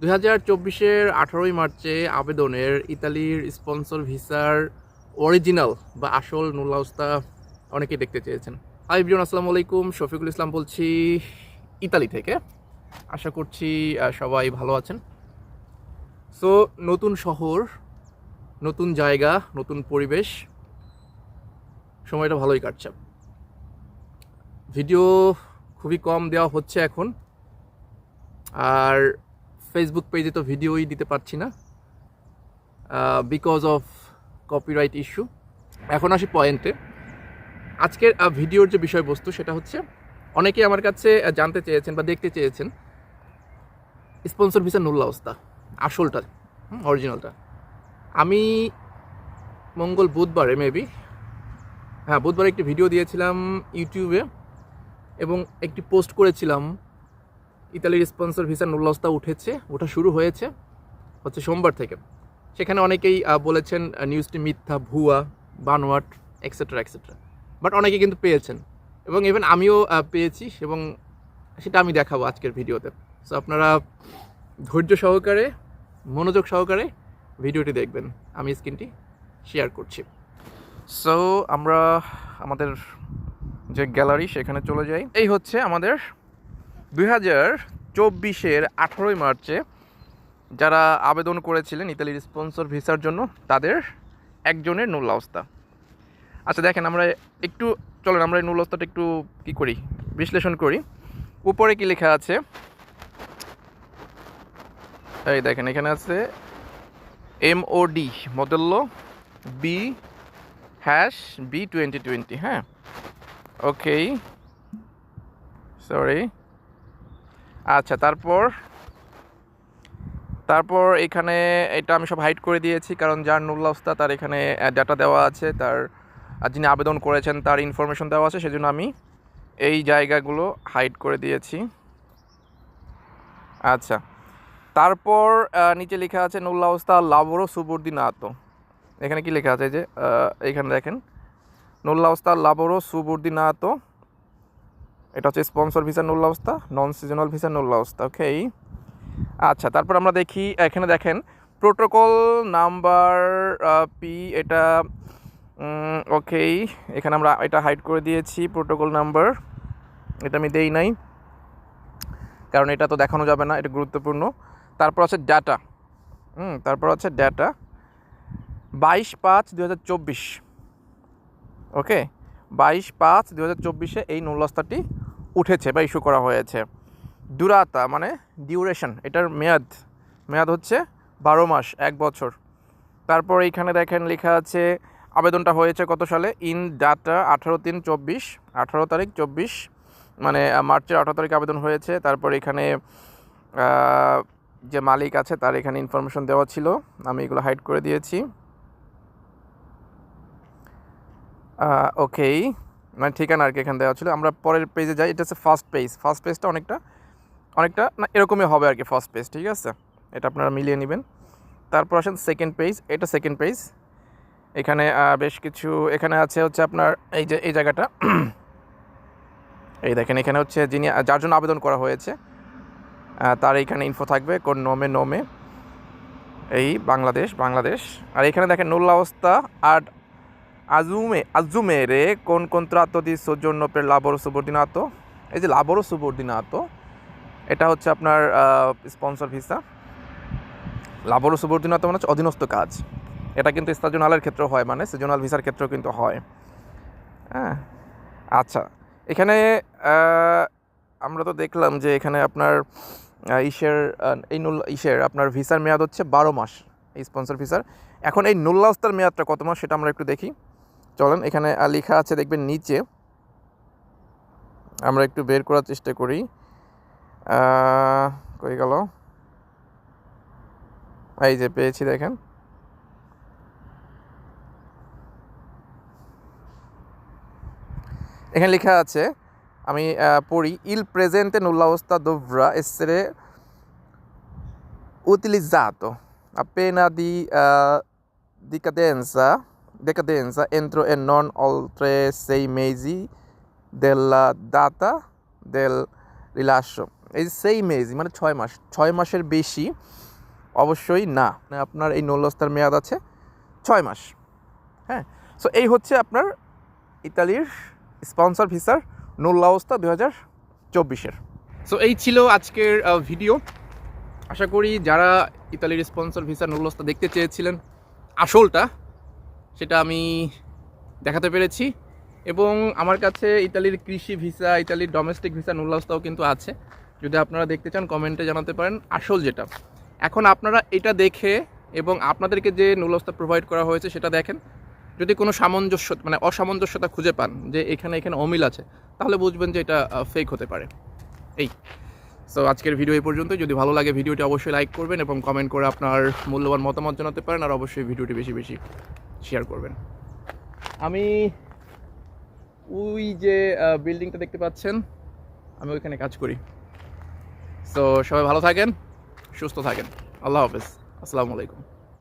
2024-এর 18ই মার্চে আবেদনের ইতালির স্পন্সর ভিসার অরিজিনাল বা আসল নুলাউস্তা অনেকেই দেখতে চেয়েছেন। হাই এভরিওয়ান, আসসালামু আলাইকুম। শফিকুল ইসলাম বলছি ইতালি থেকে। আশা করছি সবাই ভালো আছেন। সো নতুন শহর, নতুন জায়গা, নতুন পরিবেশ, সময়টা ভালোই কাটছে। ভিডিও খুবই কম দেওয়া হচ্ছে এখন, আর ফেসবুক পেজে তো ভিডিওই দিতে পারছি না বিকজ অফ কপিরাইট ইস্যু। এখন আসি পয়েন্টে। আজকের ভিডিওর যে বিষয়বস্তু সেটা হচ্ছে, অনেকেই আমার কাছে জানতে চেয়েছেন বা দেখতে চেয়েছেন স্পন্সর ভিসা নুল্লাউস্তা আসলটা, অরিজিনালটা। আমি বুধবারে বুধবারে একটি ভিডিও দিয়েছিলাম ইউটিউবে এবং একটি পোস্ট করেছিলাম। ইতালির স্পন্সর ভিসা নুল্লাউস্তা ওঠা শুরু হয়েছে সোমবার থেকে। সেখানে অনেকেই বলেছেন নিউজটি মিথ্যা, ভুয়া, বানোয়াট, এক্সেট্রা এক্সেট্রা। বাট অনেকে কিন্তু পেয়েছেন, এবং ইভেন আমিও পেয়েছি, এবং সেটা আমি দেখাবো আজকের ভিডিওতে। সো আপনারা ধৈর্য সহকারে, মনোযোগ সহকারে ভিডিওটি দেখবেন। আমি স্ক্রিনটি শেয়ার করছি। সো আমরা আমাদের যে গ্যালারি সেখানে চলে যাই। এই হচ্ছে আমাদের 2024-এর 18ই মার্চে যারা আবেদন করেছিলেন ইতালির স্পন্সর ভিসার জন্য, তাদের একজনের নুল্লাউস্তা। আচ্ছা দেখেন, আমরা এই নুল্লাউস্তাটা একটু কী করি, বিশ্লেষণ করি। উপরে কি লেখা আছে এই দেখেন, এখানে আছে MOD মডেল্লো B#B2020। হ্যাঁ, ওকে, সরি। আচ্ছা, তারপর এখানে এটা আমি সব হাইড করে দিয়েছি, কারণ যার নুল্লাউস্তা তার এখানে ডাটা দেওয়া আছে, তার যিনি আবেদন করেছেন তার ইনফরমেশন দেওয়া আছে, সেজন্য আমি এই জায়গাগুলো হাইড করে দিয়েছি। আচ্ছা, তারপর নিচে লেখা আছে নুল্লাউস্তা লাবোরো সুবর্দিনাতো। এখানে কি লেখা আছে যে এখানে দেখেন, নুল্লাউস্তা লাবোরো সুবর্দিনাতো। এটা হচ্ছে স্পন্সর ভিসা নুল্লাউস্তা, নন সিজনাল ভিসা নুল্লাউস্তা। ওকে, আচ্ছা, তারপর আমরা দেখি এখানে দেখেন প্রোটোকল নাম্বার পি, এটা ওকে। এখানে আমরা এটা হাইড করে দিয়েছি, প্রোটোকল নাম্বার এটা আমি দেই নাই, কারণ এটা তো দেখানো যাবে না, এটা গুরুত্বপূর্ণ। তারপর আছে ডাটা, তারপর আছে ডাটা 22/5/2024। ওকে, 22/5/2024 এই নুল্লাউস্তাটি উঠেছে বা ইস্যু করা হয়েছে। দুরাতা মানে ডিউরেশন, এটার মেয়াদ হচ্ছে 12 মাস, 1 বছর। তারপর এইখানে দেখেন লেখা আছে আবেদনটা হয়েছে কত সালে, ইন ডাটা 18/3/24, 18 তারিখ 24, মানে মার্চের 18 তারিখ আবেদন হয়েছে। তারপর এখানে যে মালিক আছে তার এখানে ইনফরমেশন দেওয়া ছিল, আমি এগুলো হাইড করে দিয়েছি। ওকে, মানে ঠিকানা আর কি এখানে দেওয়া ছিল। আমরা পরের পেজে যাই, এটা হচ্ছে ফার্স্ট পেজটা অনেকটা না এরকমই হবে আর কি, ফার্স্ট পেজ, ঠিক আছে, এটা আপনারা মিলিয়ে নেবেন। তারপর আসেন সেকেন্ড পেজ, এটা সেকেন্ড পেজ। এখানে বেশ কিছু এখানে হচ্ছে আপনার এই যে এই জায়গাটা এই দেখেন, এখানে হচ্ছে যার জন্য আবেদন করা হয়েছে তার এইখানে ইনফো থাকবে, কোন নোমে এই বাংলাদেশ। আর এখানে দেখেন নুল্লাউস্তা আর আজুমেরে কোন contratto di soggiorno per lavoro subordinato। এই যে লাবোরো সুবর্দিনাতো, এটা হচ্ছে আপনার স্পন্সর ভিসা। লাবোরো সুবর্দিনাতো মানে হচ্ছে অধীনস্থ কাজ। এটা কিন্তু স্তাজনালের ক্ষেত্রেও হয়, মানে সিজনাল ভিসার ক্ষেত্রেও কিন্তু হয়। হ্যাঁ, আচ্ছা, এখানে আমরা তো দেখলাম যে এখানে আপনার আপনার ভিসার মেয়াদ হচ্ছে 12 মাস, এই স্পন্সর ভিসার। এখন এই নুল্লাউস্তার মেয়াদটা কত মাস সেটা আমরা একটু দেখি, চলেন। এখানে লেখা আছে দেখবেন নিচে, আমরা একটু বের করার চেষ্টা করি, কই গেল, এই যে পেয়েছি, দেখেন এখানে লেখা আছে, আমি পড়ি, ইল প্রেজেন্টে নুল্লাউস্তা dovrà essere utilizzato appena di decadenza entro e non oltre 6 mesi della data del rilascio। এই সেম এজ, মানে 6 মাস, 6 মাসের বেশি অবশ্যই না। আপনার এই নুল্লাস্তার মেয়াদ আছে 6 মাস। হ্যাঁ, সো এই হচ্ছে আপনার ইতালির স্পন্সর ভিসার নুল্লাওস্তা 2024-এর। সো এই ছিল আজকের ভিডিও। আশা করি যারা ইতালির স্পন্সর ভিসা নুল্লাওস্তা দেখতে চেয়েছিলেন আসলটা, সেটা আমি দেখাতে পেরেছি। এবং আমার কাছে ইতালির কৃষি ভিসা, ইতালির ডোমেস্টিক ভিসা নুল্লাওস্তাও কিন্তু আছে। যদি আপনারা দেখতে চান কমেন্টে জানাতে পারেন আসল যেটা। এখন আপনারা এটা দেখে এবং আপনাদেরকে যে নুল্লাওস্তা প্রোভাইড করা হয়েছে সেটা দেখেন। যদি কোনো সামঞ্জস্য মানে অসামঞ্জস্যতা খুঁজে পান যে এখানে অমিল আছে, তাহলে বুঝবেন যে এটা ফেক হতে পারে। এই সো আজকের ভিডিও এই পর্যন্ত। যদি ভালো লাগে ভিডিওটি অবশ্যই লাইক করবেন এবং কমেন্ট করে আপনার মূল্যবান মতামত জানাতে পারেন, আর অবশ্যই ভিডিওটি বেশি বেশি শেয়ার করবেন। আমি ওই যে বিল্ডিংটা দেখতে পাচ্ছেন, আমি ওইখানে কাজ করি। সো সবাই ভালো থাকেন, সুস্থ থাকেন। আল্লাহ হাফেজ, আসসালামু আলাইকুম।